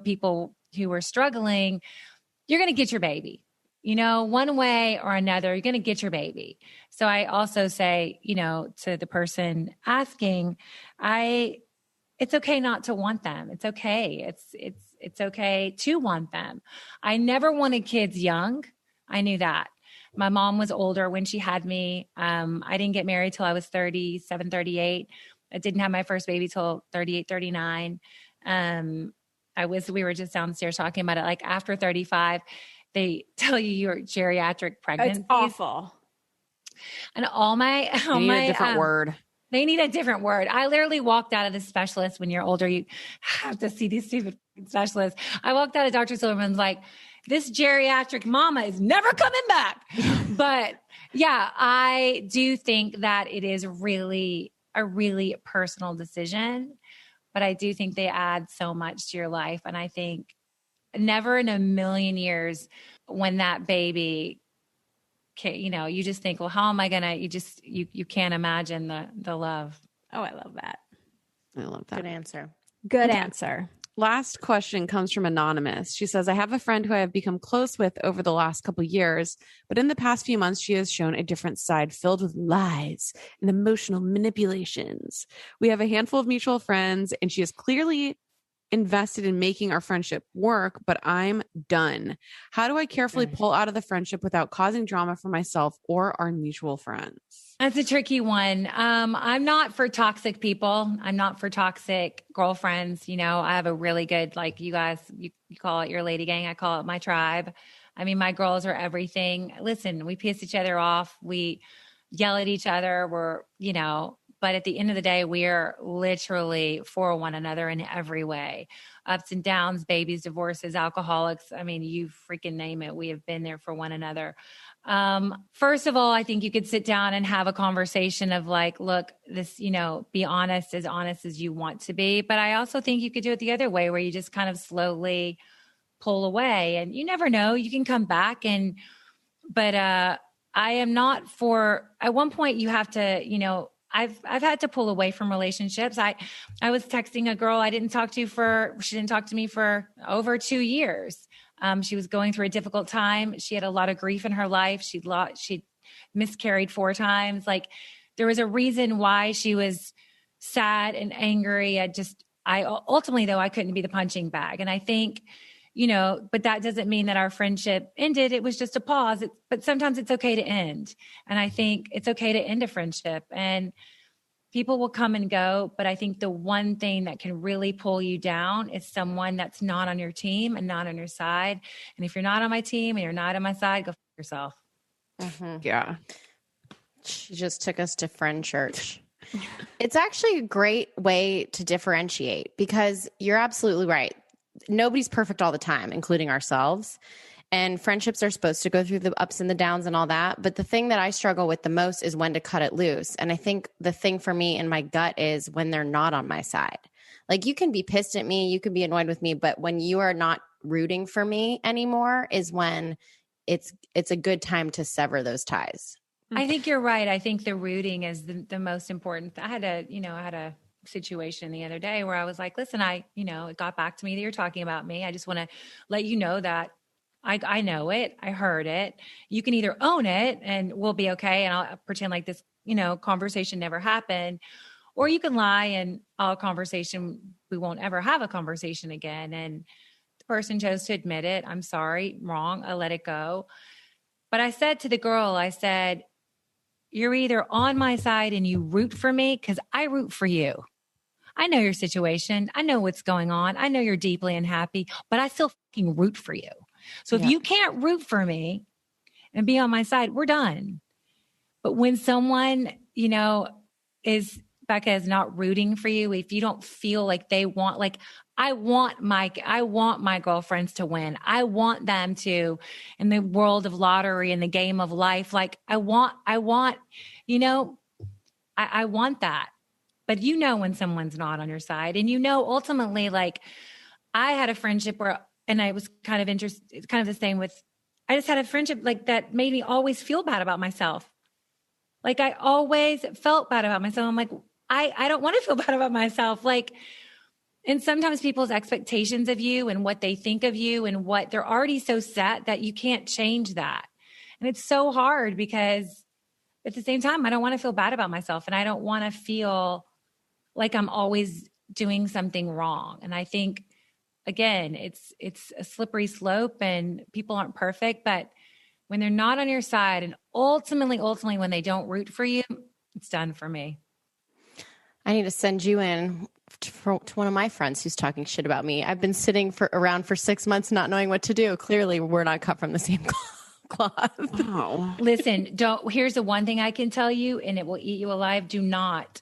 people who are struggling, you're going to get your baby, one way or another, you're going to get your baby. So I also say, to the person asking, it's okay not to want them. It's okay. It's okay to want them. I never wanted kids young. I knew that. My mom was older when she had me. I didn't get married till I was 37, 38. I didn't have my first baby till 38, 39. We were just downstairs talking about it. Like after 35, they tell you you're geriatric pregnancy. It's awful. And they need a different word. They need a different word. I literally walked out of the specialist. When you're older, you have to see these stupid specialists. I walked out of Dr. Silverman's like, this geriatric mama is never coming back. But yeah, I do think that it is really a really personal decision, but I do think they add so much to your life. And I think never in a million years when that baby, you just think, well, how am I going to, you can't imagine the love. Oh, I love that. I love that. Good answer. Good answer. Last question comes from Anonymous. She says, I have a friend who I have become close with over the last couple years, but in the past few months, she has shown a different side filled with lies and emotional manipulations. We have a handful of mutual friends, and she is clearly invested in making our friendship work, but I'm done. How do I carefully pull out of the friendship without causing drama for myself or our mutual friends? That's a tricky one. I'm not for toxic people. I'm not for toxic girlfriends. I have a really good, like you guys, you call it your lady gang. I call it my tribe. I mean, my girls are everything. Listen, we piss each other off. We yell at each other. But at the end of the day, we are literally for one another in every way. Ups and downs, babies, divorces, alcoholics. I mean, you freaking name it. We have been there for one another. First of all, I think you could sit down and have a conversation of like, look, this, be honest as you want to be. But I also think you could do it the other way where you just kind of slowly pull away, and you never know, you can come back. But I am not for, at one point you have to, I've had to pull away from relationships. I was texting a girl she didn't talk to me for over 2 years. She was going through a difficult time. She had a lot of grief in her life. She'd miscarried 4 times. Like there was a reason why she was sad and angry. Ultimately though, I couldn't be the punching bag. And I think, but that doesn't mean that our friendship ended. It was just a pause. But sometimes it's okay to end. And I think it's okay to end a friendship, and people will come and go. But I think the one thing that can really pull you down is someone that's not on your team and not on your side. And if you're not on my team and you're not on my side, go f yourself. Mm-hmm. Yeah. She just took us to friend church. It's actually a great way to differentiate, because you're absolutely right. Nobody's perfect all the time, including ourselves. And friendships are supposed to go through the ups and the downs and all that. But the thing that I struggle with the most is when to cut it loose. And I think the thing for me in my gut is when they're not on my side. Like you can be pissed at me, you can be annoyed with me, but when you are not rooting for me anymore is when it's a good time to sever those ties. I think you're right. I think the rooting is the most important. I had a situation the other day where I was like, listen, it got back to me that you're talking about me. I just want to let you know that I know it. I heard it. You can either own it and we'll be okay, and I'll pretend like this, conversation never happened, or you can lie and we won't ever have a conversation again. And the person chose to admit it. I'm sorry, wrong. I let it go. But I said to the girl, you're either on my side and you root for me, because I root for you. I know your situation. I know what's going on. I know you're deeply unhappy, but I still fucking root for you. So if you can't root for me and be on my side, we're done. But when someone, is not rooting for you, if you don't feel like they want, like I want my girlfriends to win. I want them to, in the world of lottery, in the game of life, like I want, I want that. But when someone's not on your side, and ultimately, like I had a friendship where, and I was kind of interested, it's kind of the same with, I just had a friendship like that made me always feel bad about myself. Like I always felt bad about myself. I'm like, I don't want to feel bad about myself. Like, and sometimes people's expectations of you and what they think of you and what they're already so set that you can't change that. And it's so hard because at the same time, I don't want to feel bad about myself and I don't want to feel like I'm always doing something wrong. And I think, again, it's a slippery slope and people aren't perfect, but when they're not on your side and ultimately when they don't root for you, it's done for me. I need to send you in to one of my friends who's talking shit about me. I've been sitting around for 6 months not knowing what to do. Clearly, we're not cut from the same cloth. Oh. Listen, here's the one thing I can tell you, and it will eat you alive. Do not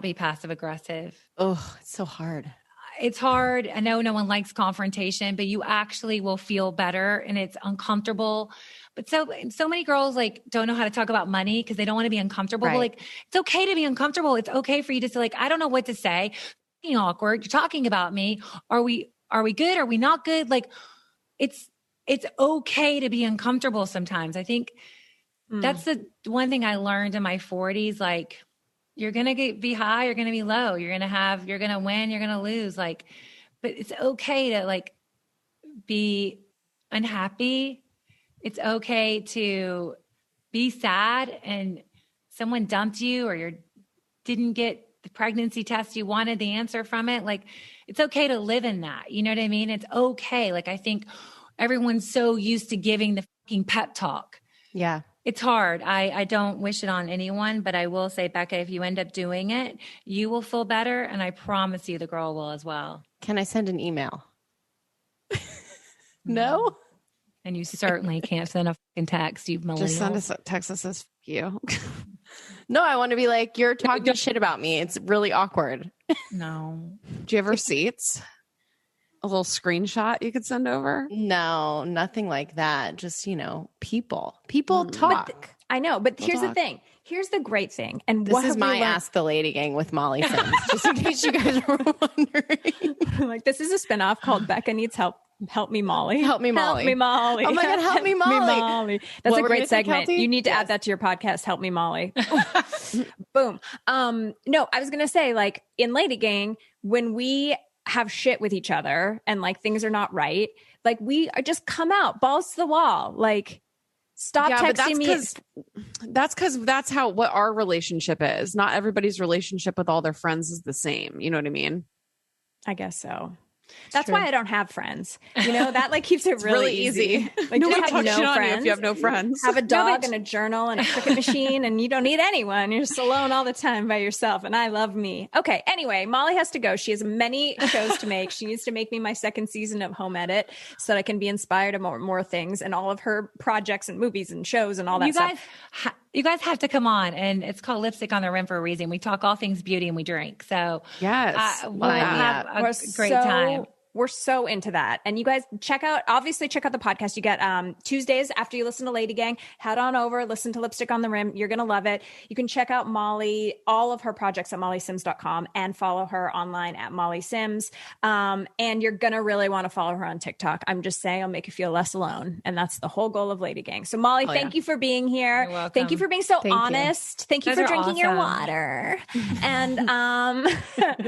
be passive aggressive. Oh, it's so hard. It's hard. I know no one likes confrontation, but you actually will feel better and it's uncomfortable. But so many girls like don't know how to talk about money because they don't want to be uncomfortable. Right. But like, it's okay to be uncomfortable. It's okay for you to say like, I don't know what to say. Being awkward. You're talking about me. Are we good? Are we not good? Like it's okay to be uncomfortable sometimes. I think that's the one thing I learned in my 40s. Like, you're going to be high, you're going to be low, you're going to win, you're going to lose. Like, but it's okay to like be unhappy. It's okay to be sad and someone dumped you or you didn't get the pregnancy test you wanted the answer from it. Like, it's okay to live in that. You know what I mean? It's okay. Like, I think everyone's so used to giving the fucking pep talk. Yeah. It's hard. I don't wish it on anyone, but I will say, Becca, if you end up doing it, you will feel better. And I promise you the girl will as well. Can I send an email? No? And you certainly can't send a fucking text, you millennials. Just send us a text that says, fuck you. No, I want to be like, you're talking shit about me. It's really awkward. No. Do you have receipts? A little screenshot you could send over? No, nothing like that. Just, people talk. But I know, but here's the thing. Here's the great thing. And this is my Ask the Lady Gang with Molly Sims, just in case you guys were wondering. Like, this is a spinoff called Becca Needs Help. Help me, Molly. Help me, Molly. Help me, Molly. Oh my God, help me, Molly. That's a great segment. You need to add that to your podcast. Help me, Molly. Boom. No, I was going to say, like, in Lady Gang, when we have shit with each other and like things are not right, like we are just come out balls to the wall, like stop texting me. That's because that's what our relationship is. Not everybody's relationship with all their friends is the same. You know what I mean? I guess so. That's why I don't have friends. That like keeps it really easy. Like, no you one have talks shit on you if you have no friends. Have a dog and a journal and a Cricut machine, and you don't need anyone. You're just alone all the time by yourself. And I love me. Okay. Anyway, Molly has to go. She has many shows to make. She needs to make me my second season of Home Edit so that I can be inspired of more things and all of her projects and movies and shows and all that stuff. You guys have to come on, and it's called Lipstick on the Rim for a reason. We talk all things beauty and we drink. So yes, we'll have a great time. We're so into that. And you guys check out the podcast. You get Tuesdays after you listen to Lady Gang. Head on over, listen to Lipstick on the Rim. You're going to love it. You can check out Molly, all of her projects at mollysims.com and follow her online at Molly Sims. And you're going to really want to follow her on TikTok. I'm just saying, I'll make you feel less alone. And that's the whole goal of Lady Gang. So Molly, thank you for being here. You're welcome. Thank you for being so honest. Thank you for drinking your awesome. water. And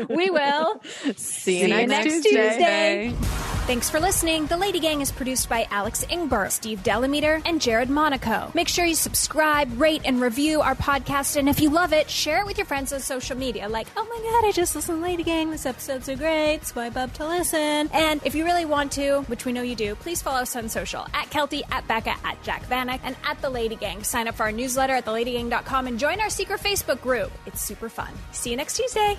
we will see you next Tuesday. Thanks for listening. The Lady Gang is produced by Alex Ingber, Steve Delameter, and Jared Monaco. Make sure you subscribe, rate, and review our podcast. And if you love it, share it with your friends on social media. Like, oh my God, I just listened to Lady Gang. This episode's so great. Swipe up to listen. And if you really want to, which we know you do, please follow us on social. At Kelty, at Becca, at Jack Vanek, and at The Lady Gang. Sign up for our newsletter at theladygang.com and join our secret Facebook group. It's super fun. See you next Tuesday.